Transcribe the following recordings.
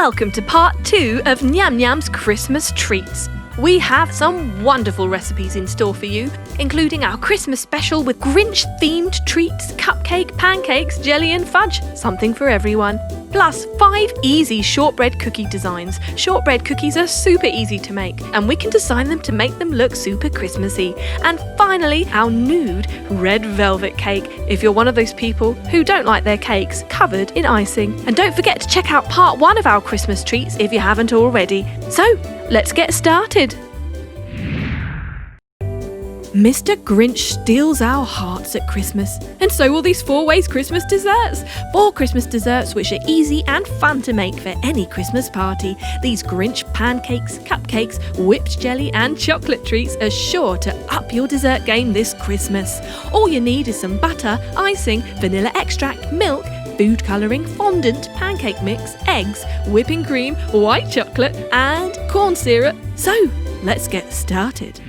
Welcome to part 2 of Nyam Nyam's Christmas treats. We have some wonderful recipes in store for you, including our Christmas special with Grinch-themed treats, cupcake, pancakes, jelly and fudge, something for everyone. Plus 5 easy shortbread cookie designs. Shortbread cookies are super easy to make, and we can design them to make them look super Christmassy. And finally, our nude red velvet cake, if you're one of those people who don't like their cakes covered in icing. And don't forget to check out part 1 of our Christmas treats if you haven't already. So, let's get started. Mr. Grinch steals our hearts at Christmas, and so will these 4 ways Christmas desserts. 4 Christmas desserts which are easy and fun to make for any Christmas party. These Grinch pancakes, cupcakes, whipped jelly and chocolate treats are sure to up your dessert game this Christmas. All you need is some butter, icing, vanilla extract, milk, food colouring, fondant, pancake mix, eggs, whipping cream, white chocolate and corn syrup. So, let's get started.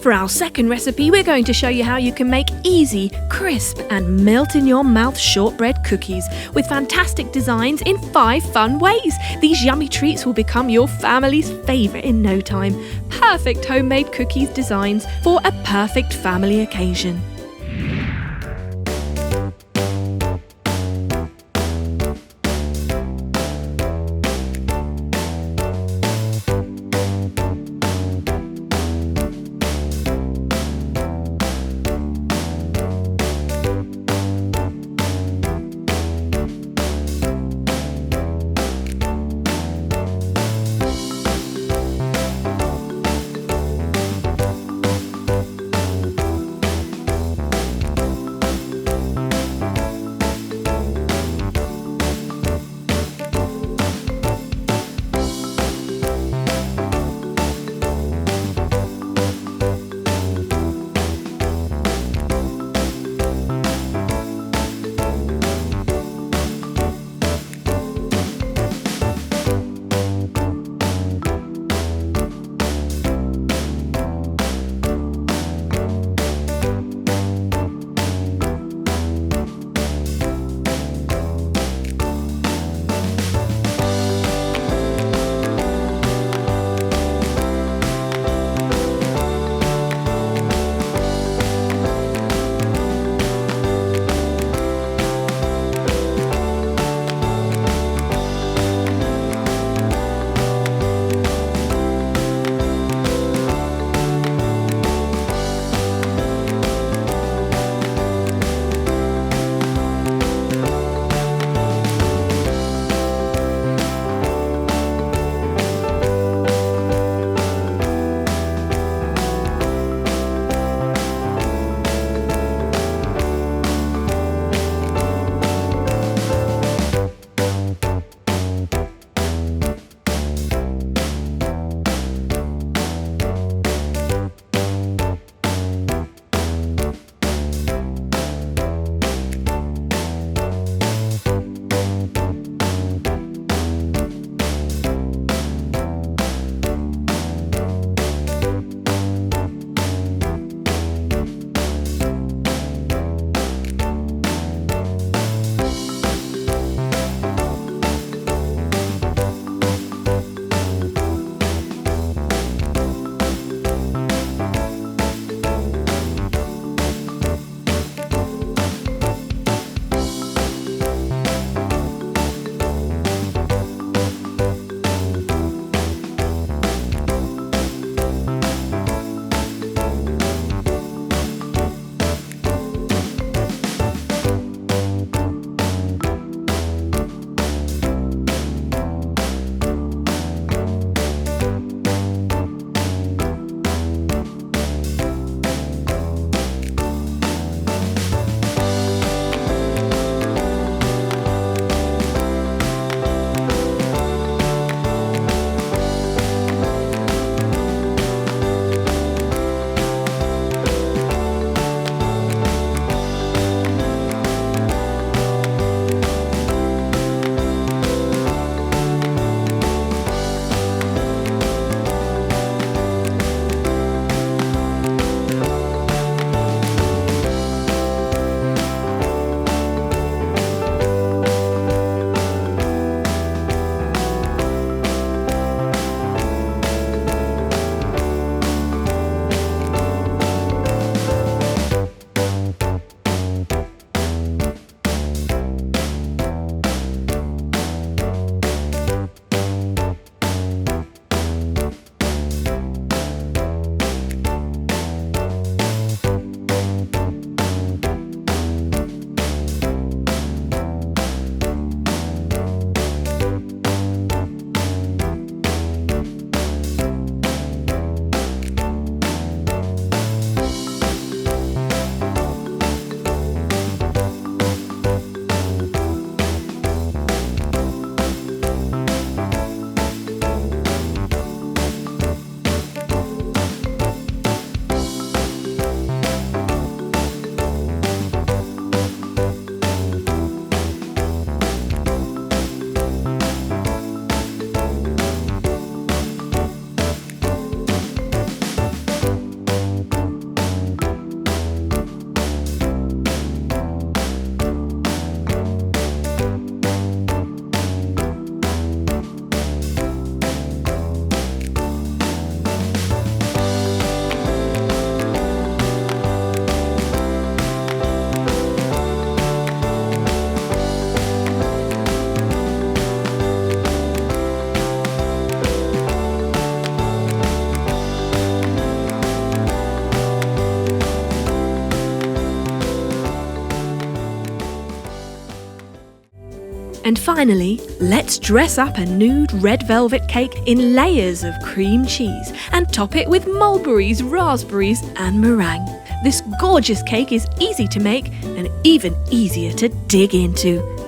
For our second recipe, we're going to show you how you can make easy, crisp and melt-in-your-mouth shortbread cookies with fantastic designs in 5 fun ways. These yummy treats will become your family's favourite in no time. Perfect homemade cookies designs for a perfect family occasion. And finally, let's dress up a nude red velvet cake in layers of cream cheese and top it with mulberries, raspberries and meringue. This gorgeous cake is easy to make and even easier to dig into.